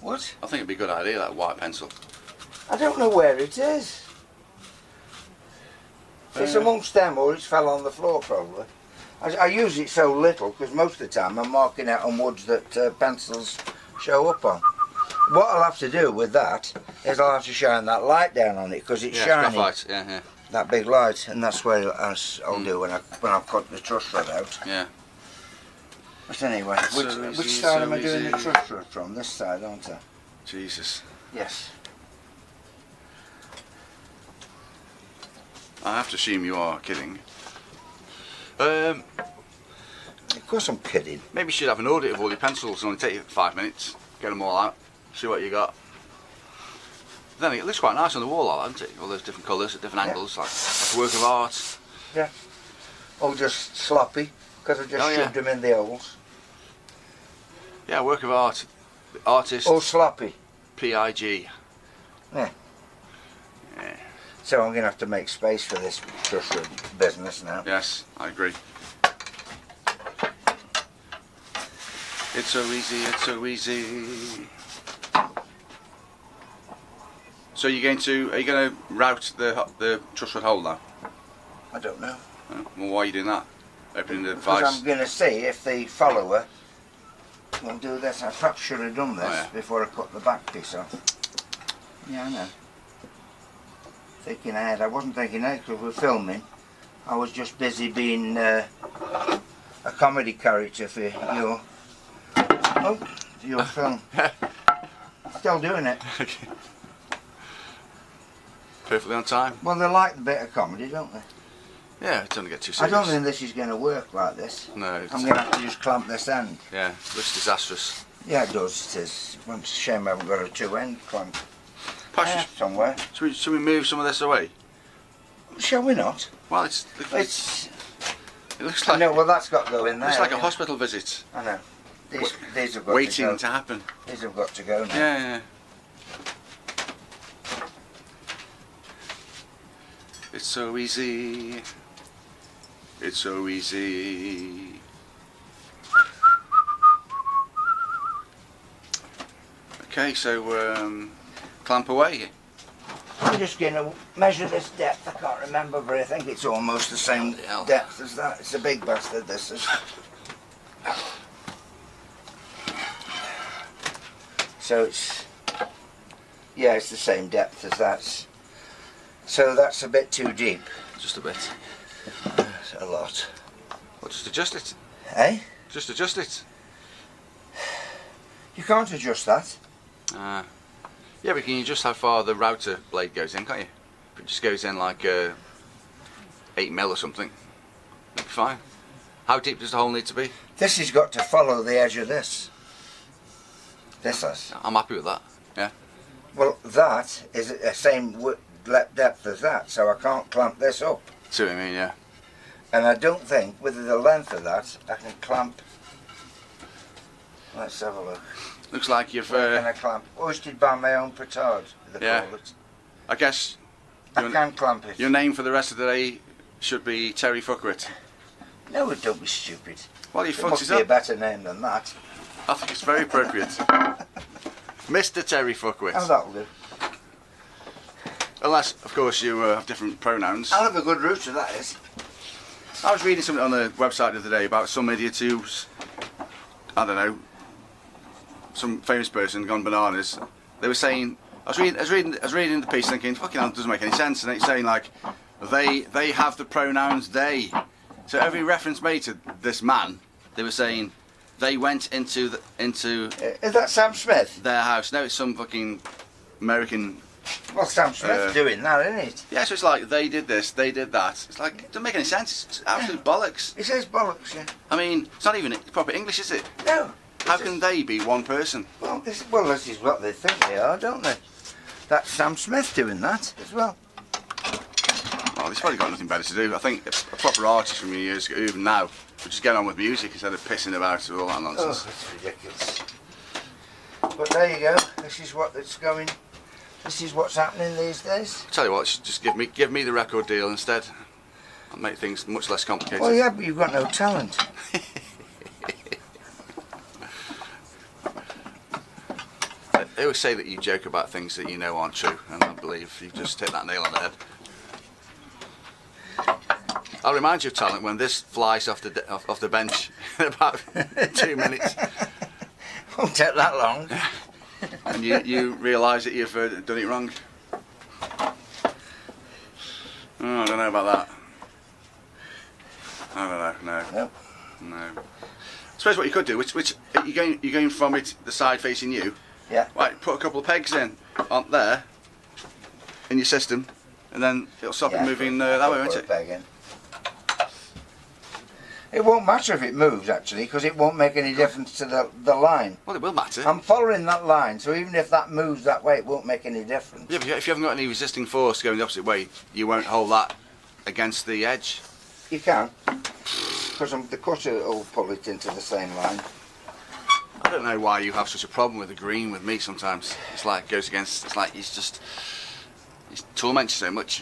What? I think it'd be a good idea, that white pencil. I don't know where it is. It's amongst them, or it's fell on the floor probably. I use it so little because most of the time I'm marking out on woods that pencils show up on. What I'll have to do with that is I'll have to shine that light down on it because it's shiny. Graphite, yeah. That big light, and that's what I'll do when I cut the truss rod out. Yeah. But anyway, So which easy, side so am I doing the easy. truss rod from? This side, aren't I? Jesus. Yes. I have to assume you are kidding. Of course I'm kidding. Maybe you should have an audit of all your pencils and only take you 5 minutes. Get them all out, see what you got. Then it looks quite nice on the wall, doesn't it? All those different colours at different angles, like a work of art. Yeah. Or just sloppy, because I've just shoved them in the holes. Yeah, work of art. Artist. Or sloppy. P-I-G. Yeah. Yeah. So I'm going to have to make space for this truss rod business now. Yes, I agree. It's so easy, it's so easy. So are you going to route the truss rod hole now? I don't know. Oh, well, why are you doing that? Opening the Because vice. I'm going to see if the follower will do this. I perhaps should have done this before I cut the back piece off. Yeah, I know. Thinking ahead. I wasn't thinking ahead because we're filming. I was just busy being a comedy character for your film. Still doing it. Okay. Perfectly on time. Well, they like the bit of comedy, don't they? Yeah, it's only get too I serious. don't think this is going to work like this. No, it's, I'm going to have to just clamp this end. yeah, looks disastrous. Yeah, it does. It is. It's a shame I haven't got a two-end clamp. I Perhaps have somewhere. should we move some of this away? Shall we not? Well, It's. it looks like No, well, that's got to go in there. it's like a yeah. hospital visit, I know. These have got waiting to go. to happen. These have got to go now. Yeah. It's so easy. It's so easy. Okay, so clamp away. I'm just going to measure this depth. I can't remember, but I think it's almost the same hell. depth as that. It's a big bastard, this is. So it's, yeah, it's the same depth as that. So that's a bit too deep. Just a bit. That's a lot. Well, just adjust it. Eh? Just adjust it. You can't adjust that. Yeah, but can you adjust how far the router blade goes in, can't you? If it just goes in like 8mm or something, it'll be fine. How deep does the hole need to be? This has got to follow the edge of this. This has. I'm happy with that. Yeah. Well, that is the same depth as that, so I can't clamp this up. See what I mean? Yeah. And I don't think, with the length of that, I can clamp. Let's have a look. Looks like you've. Where can I clamp? Hoisted by my own petard. They Yeah. call it. I guess I can clamp it. your name for the rest of the day should be Terry Fuckwit. No, don't be stupid. Well, he There fucks must it be a up. better name than that. I think it's very appropriate. Mr. Terry Fuckwit. Oh, that'll do. Unless, of course, you have different pronouns. I'll have a good router, that is. I was reading something on the website the other day about some idiot who's, I don't know, some famous person gone bananas. They were saying, I was reading the piece thinking, fucking hell, it doesn't make any sense. And it's saying like, they have the pronouns they. So every reference made to this man, they were saying they went into Is that Sam Smith? their house. No, it's some fucking American. Well, Sam Smith's doing that, isn't it? Yeah, so it's like they did this, they did that. It's like, it doesn't make any sense. It's absolute bollocks. He says bollocks, yeah. I mean, it's not even proper English, is it? No. How can they be one person? Well, this is what they think they are, don't they? That's Sam Smith doing that as well. Well, he's probably got nothing better to do. I think a proper artist from years ago, even now, would just get on with music instead of pissing about with all that Oh, nonsense. that's ridiculous. But there you go. This is what it's going. This is what's happening these days. Tell you what, just give me the record deal instead. I'll make things much less complicated. Well, yeah, but you've got no talent. They always say that you joke about things that you know aren't true, and I believe you've just hit that nail on the head. I'll remind you of talent when this flies off the bench in about 2 minutes, Won't take that long. and you realise that you've done it wrong. Oh, I don't know about that. I don't know. Nope. No. I suppose what you could do, which you're going from it the side facing you. Yeah. Right, put a couple of pegs in on there in your system, and then it'll stop it moving that way, won't it? Peg in. It won't matter if it moves actually, because it won't make any difference to the line. Well, it will matter. I'm following that line, so even if that moves that way, it won't make any difference. Yeah, but if you haven't got any resisting force going the opposite way, you won't hold that against the edge. You can, because the cutter will pull it into the same line. I don't know why you have such a problem with the green with me sometimes. It's like goes against. It's like he's torments you so much.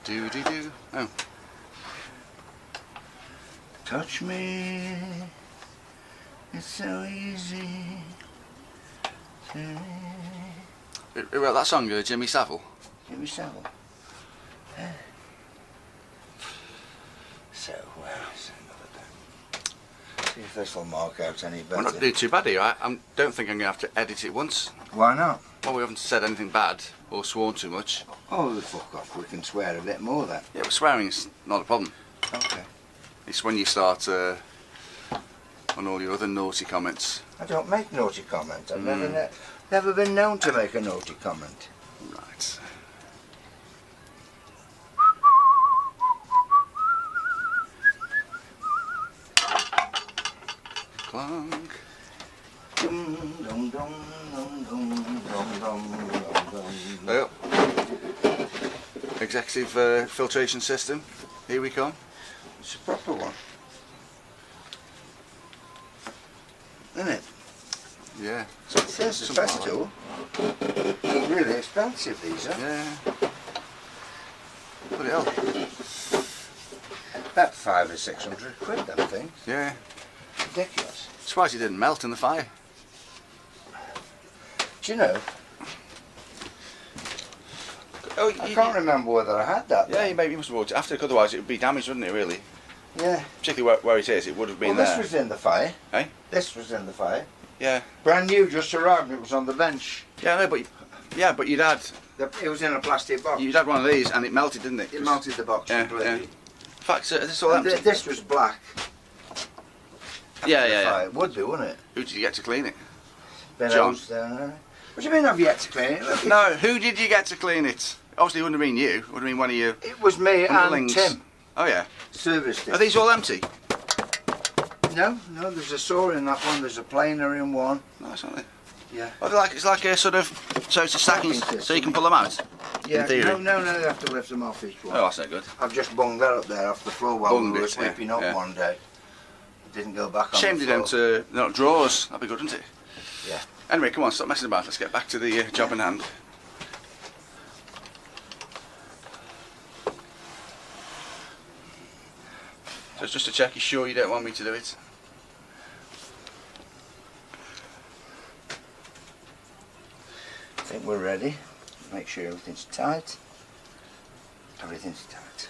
Do. Oh. Touch me, it's so easy. Who wrote that song? Jimmy Savile. Jimmy Savile. So, see if this will mark out any better. We're not doing too bad here. I don't think I'm going to have to edit it once. Why not? Well, we haven't said anything bad or sworn too much. Oh, fuck off. We can swear a bit more then. Yeah, but swearing's not a problem. Okay. It's when you start on all your other naughty comments. I don't make naughty comments. I've never been known to make a naughty comment. Right. Clunk. Well, executive filtration system. Here we come. It's a proper one. Isn't it? Yeah. It's a festival. They're really expensive, these are. Yeah. Bloody hell. About 500 or 600 quid, them things. Yeah. Ridiculous. Surprised it didn't melt in the fire. Do you know? Oh, I can't remember whether I had that. Yeah, you must have walked it after, otherwise it would be damaged, wouldn't it, really? Yeah. Particularly where it is, it would have been Well, there. this was in the fire. Eh? This was in the fire. Yeah. Brand new, just arrived. It was on the bench. Yeah, no, but you'd had It was in a plastic box. one of these and it melted, didn't it? It melted the box Yeah, completely. yeah. In fact, this is all And empty. this was black. Yeah. It would be, wouldn't it? Who did you get to clean it? John. What do you mean I've yet to clean it? Look, No, who did you get to clean it? Obviously, it wouldn't have been you. It would have been one of you. It was me and underlings. Tim. Oh yeah. Serviced Are it. these all empty? No, there's a saw in that one. There's a planer in one. No, it's not. Yeah. Oh, it's like a sort of, so it's a stacking, so you can pull them out. Yeah. In theory. No, you have to lift them off each one. Oh, that's not good. I've just bunged that up there off the floor while Bunged we were it, yeah, sweeping up yeah. one day. Didn't go back on Shame the they floor. don't, not drawers. That'd be good, wouldn't it? Yeah. Anyway, come on, stop messing about. Let's get back to the job in hand. So it's just to check, you sure you don't want me to do it? I think we're ready. Make sure everything's tight. Everything's tight.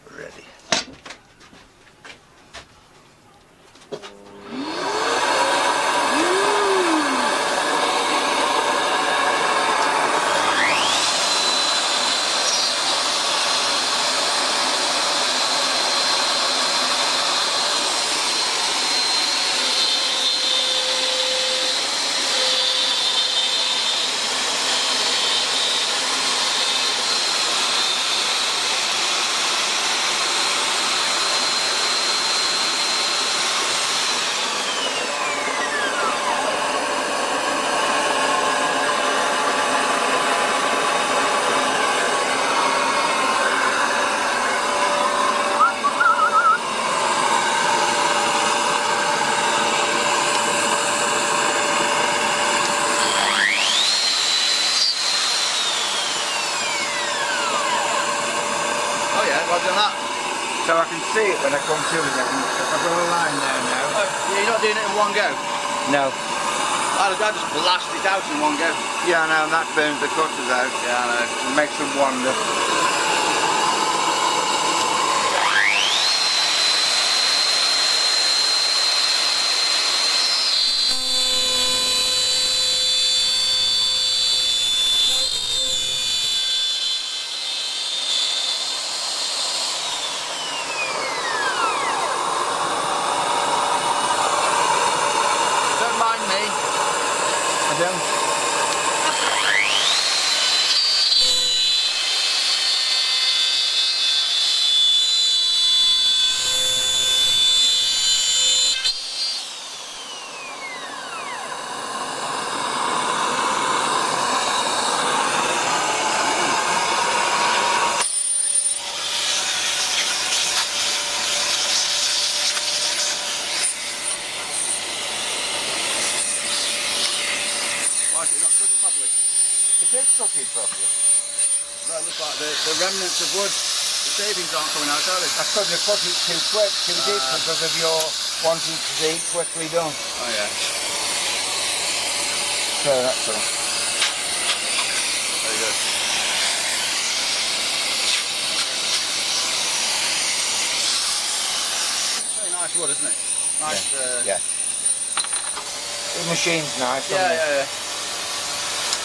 We're ready. So I can see it when I come to it. If I go a line there now. You're not doing it in one go? No. I just blast it out in one go. Yeah, I know, and that burns the cutters out. Yeah, I know. It makes them wander. It is cooking properly. Well, it looks like the remnants of wood, the shavings aren't coming out, are they? I couldn't have cut it too quick, too deep, because of your wanting to be quickly done. Oh yeah. So that's all. Very good. Very nice wood, isn't it? Nice. Yeah. The machine's nice. Yeah.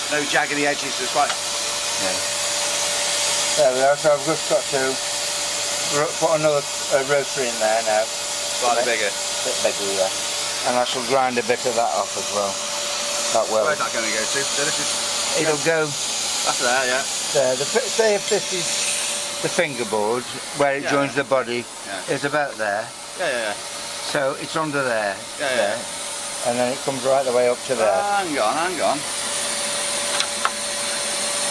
No jaggedy edges, so it's quite... Yeah. There we are, so I've just got to put another rotor in there now. Slightly bigger. A bit bigger, yeah. And I shall grind a bit of that off as well. That will. Where's that going to go to? So this is... It'll go... That's there, yeah. There. Say if this is the fingerboard, where it joins the body, is about there. Yeah. So it's under there. Yeah. And then it comes right the way up to there. Hang on.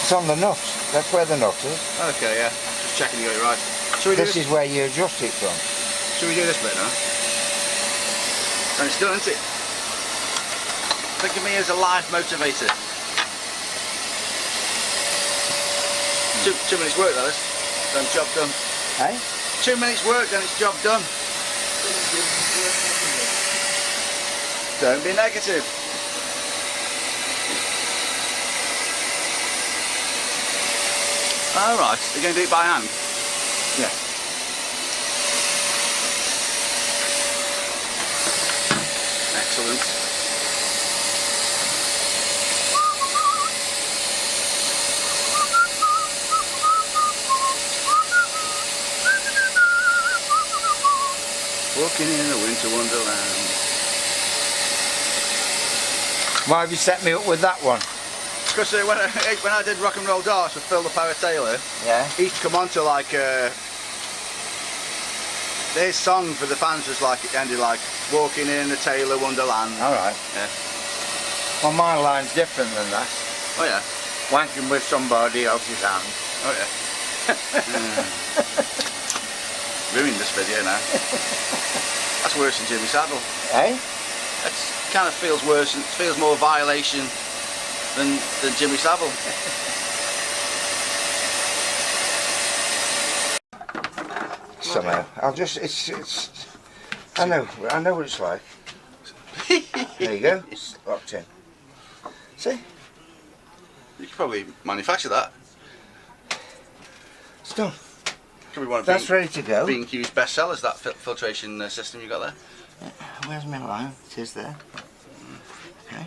It's on the nut. That's where the nut is. Okay, yeah. Just checking you got it right. This is where you adjust it from. Should we do this bit now? And it's done, isn't it? Think of me as a life motivator. 2 minutes work, that is. Then job done. Eh? 2 minutes work, then it's job done. Don't be negative. Alright, you're going to do it by hand? Yeah. Excellent. Walking in a winter wonderland. Why have you set me up with that one? Because when I did Rock and Roll Darts with Phil the Power Taylor, he used to come on to like his song for the fans was like, it ended like walking in a Taylor Wonderland. Alright. Yeah. Well, my line's different than that. Oh yeah. Wanking with somebody else's hand. Oh yeah. Ruined this video now. That's worse than Jimmy Savile. Eh? It kind of feels worse, it feels more violation than Jimmy Savile. So somehow. I'll just, it's, I know what it's like. There you go, it's locked in. See? You could probably manufacture that. It's done. Could be one of That's ready to go. B&Q's best sellers, that filtration system you got there. Where's my line? It is there. Okay.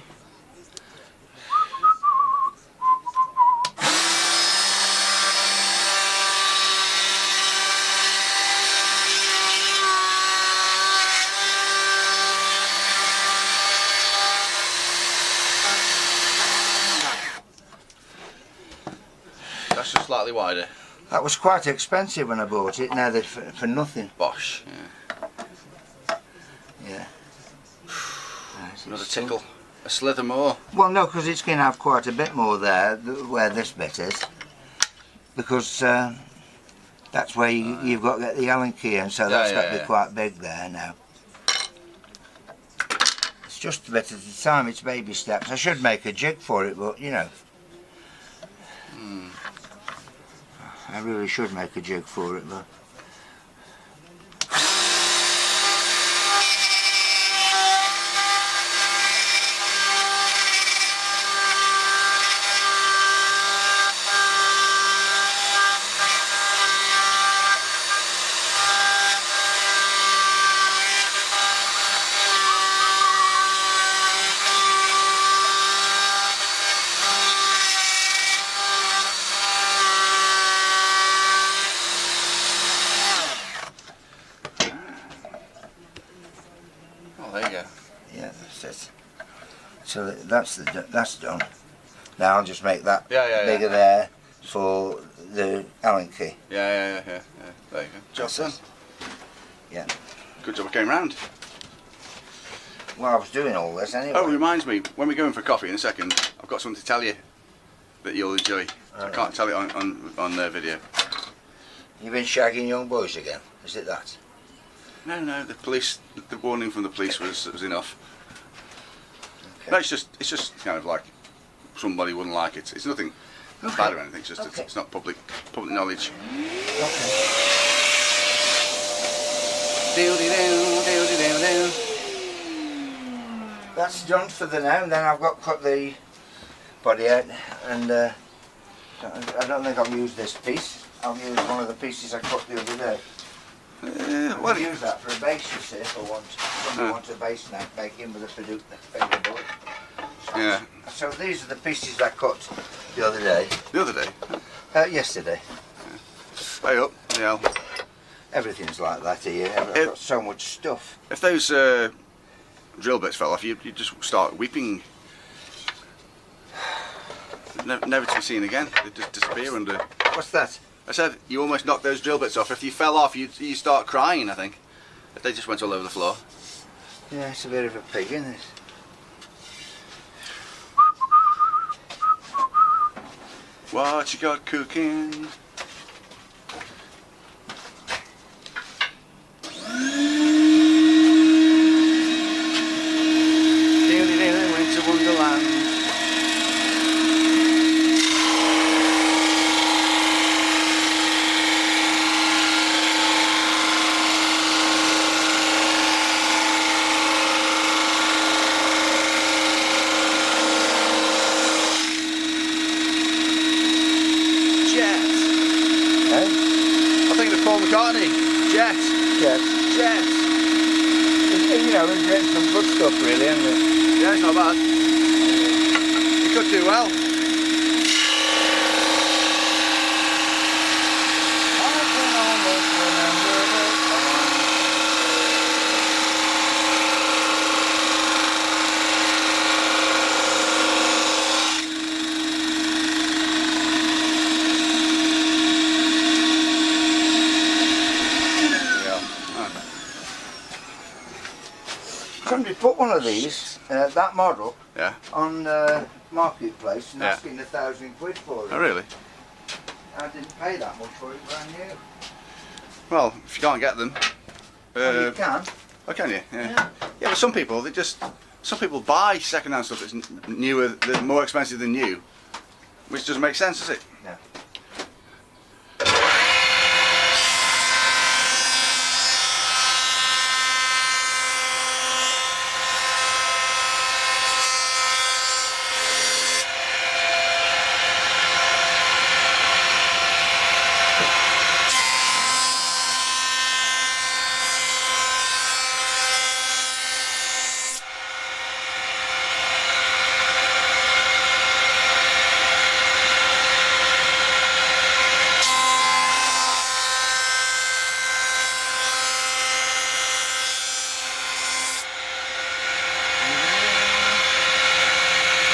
That's just slightly wider. That was quite expensive when I bought it. Now they're for nothing. Bosh. Yeah. Another tickle. A slither more. Well, no, because it's going to have quite a bit more there, where this bit is. Because that's where you've got to get the Allen key in, so that's got to be quite big there now. It's just a bit at a time, it's baby steps. I should make a jig for it, but you know. I really should make a jig for it, but... So that's done. Now I'll just make that bigger there for the Allen key. Yeah. There you go. Job done. Yeah. Good job I came round. Well, I was doing all this anyway. Oh, reminds me, when we go in for coffee in a second, I've got something to tell you that you'll enjoy. I can't tell it on video. You've been shagging young boys again, is it that? No, the police, the warning from the police was enough. Okay. No, it's just kind of like somebody wouldn't like it. It's nothing bad or anything. It's just it's not public knowledge. Okay. That's done for the now. Then I've got to cut the body out, and I don't think I'll use this piece. I'll use one of the pieces I cut the other day. I'll use that for a bass, you see, if I want. Somebody wants a bass neck, make in with a Paduk Fender. Yeah. So these are the pieces I cut the other day. The other day? Yesterday. Way up, yeah. Everything's like that here. I've got so much stuff. If those drill bits fell off, you just start weeping. Never to be seen again. They just disappear under. What's that? I said you almost knocked those drill bits off. If you fell off, you start crying. I think. If they just went all over the floor. Yeah, it's a bit of a pig, isn't it? What you got cooking? Winter Wonderland. Jet. You know, we're getting some good stuff really, isn't it? Yeah, it's not bad. You could do well. Somebody put one of these, that model, on Marketplace and asking £1,000 for it. Oh, really? I didn't pay that much for it, brand new. Well, if you can't get them, well, you can. Oh, can you? Yeah. Yeah, but some people buy second-hand stuff that's newer, that's more expensive than new, which doesn't make sense, does it? No.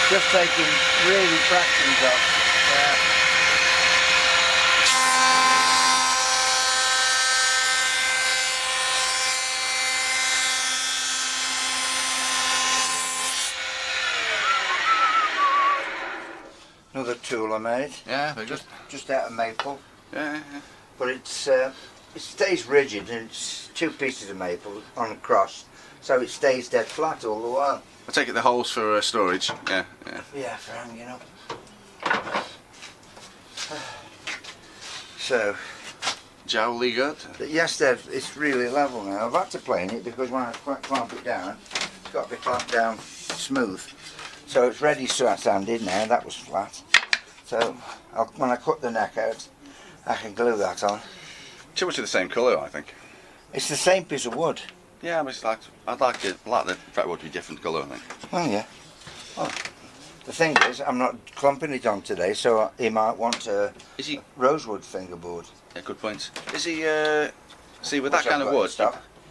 Just taking really fractions off. Another tool I made. Yeah, very good. Just out of maple. Yeah. But it stays rigid, and it's 2 pieces of maple on a cross, so it stays dead flat all the while. I take it the holes for storage. Yeah. Yeah, for hanging up. So. Jolly good. Yes, it's really level now. I've had to plane it because when I clamp it down, it's got to be clamped down smooth. So it's ready sanded now. That was flat. So when I cut the neck out, I can glue that on. Too much of the same colour, I think. It's the same piece of wood. Yeah, but I'd like the fretwood to be different colour, I think. Oh yeah. Well, the thing is, I'm not clumping it on today, so he might want a rosewood fingerboard. Yeah, good point. Is he? See, with that kind of wood,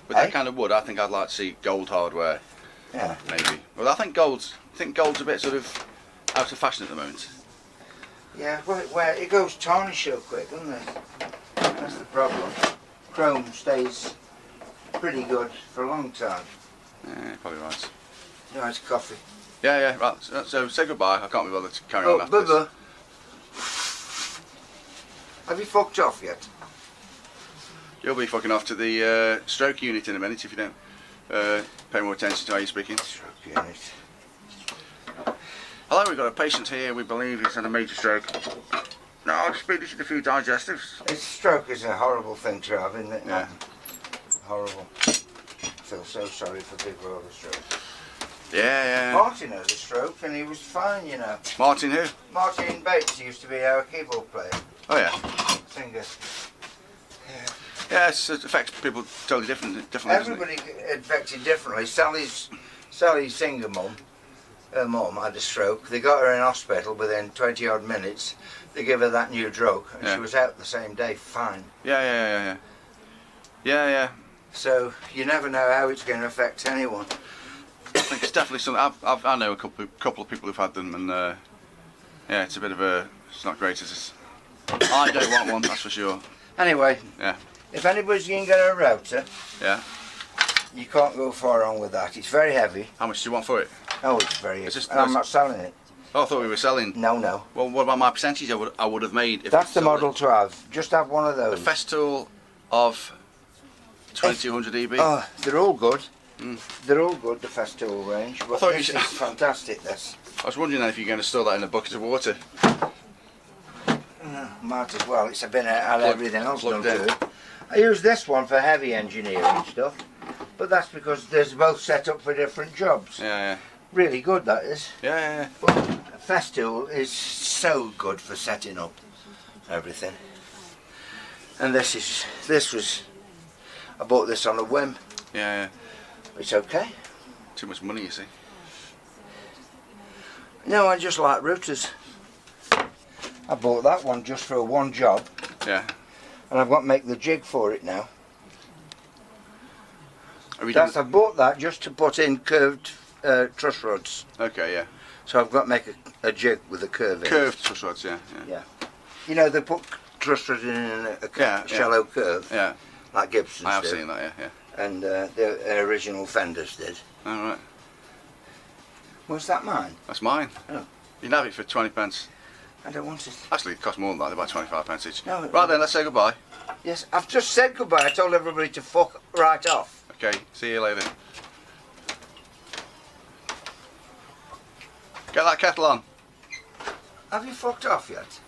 that kind of wood, I think I'd like to see gold hardware. Yeah. Maybe. Well, I think gold's a bit sort of out of fashion at the moment. Yeah, well, it goes tarnish so quick, doesn't it? That's the problem. Chrome stays pretty good for a long time. Yeah, probably right. Nice coffee. Yeah, right. So say goodbye. I can't be bothered to carry on after Bubba. this. Have you fucked off yet? You'll be fucking off to the stroke unit in a minute if you don't pay more attention to how you're speaking. Stroke unit. Hello, we've got a patient here. We believe he's had a major stroke. No, I'll just beat this with a few digestives. Stroke is a horrible thing to have, isn't it? Yeah. Horrible. I feel so sorry for people who have a stroke. Yeah. Martin had a stroke and he was fine, you know. Martin who? Martin Bates used to be our keyboard player. Oh yeah. Singer. Yeah, it affects people totally differently. Everybody affected differently. Sally's singer mum, her mum had a stroke. They got her in hospital within 20 odd minutes. They gave her that new drug and she was out the same day, fine. Yeah. So you never know how it's going to affect anyone. I think it's definitely something. I know a couple of people who've had them, and yeah, it's a bit of a. It's not great as it's. I don't want one, that's for sure. Anyway. Yeah. If anybody's going to get a router. Yeah. You can't go far wrong with that. It's very heavy. How much do you want for it? Oh, it's very heavy. I'm not selling it. Oh, I thought we were selling. No. Well, what about my percentage I would have made? If that's the model to have. Just have one of those. A Festool of 2200 EB. Oh, they're all good. They're all good, the Festool range. But this is fantastic, this. I was wondering if you're going to store that in a bucket of water. Might as well. It's a bit out of everything else done to it. I use this one for heavy engineering stuff, but that's because they're both set up for different jobs. Yeah. Really good, that is. Yeah. But Festool is so good for setting up everything. And this was, I bought this on a whim. Yeah. It's okay. Too much money, you see. No, I just like routers. I bought that one just for one job. Yeah. And I've got to make the jig for it now. I bought that just to put in curved truss rods. Okay, yeah. So I've got to make a jig with a curve in. Curved truss rods, yeah. You know, they put truss rods in a shallow curve. Yeah. Like Gibson's do. I have seen that, yeah. And the original Fenders did. All right. Was that mine? That's mine. Oh. You can have it for 20 pence. I don't want it. Actually, it costs more than that, about 25 pence each. No, right then, let's say goodbye. Yes, I've just said goodbye. I told everybody to fuck right off. Okay, see you later. Get that kettle on. Have you fucked off yet?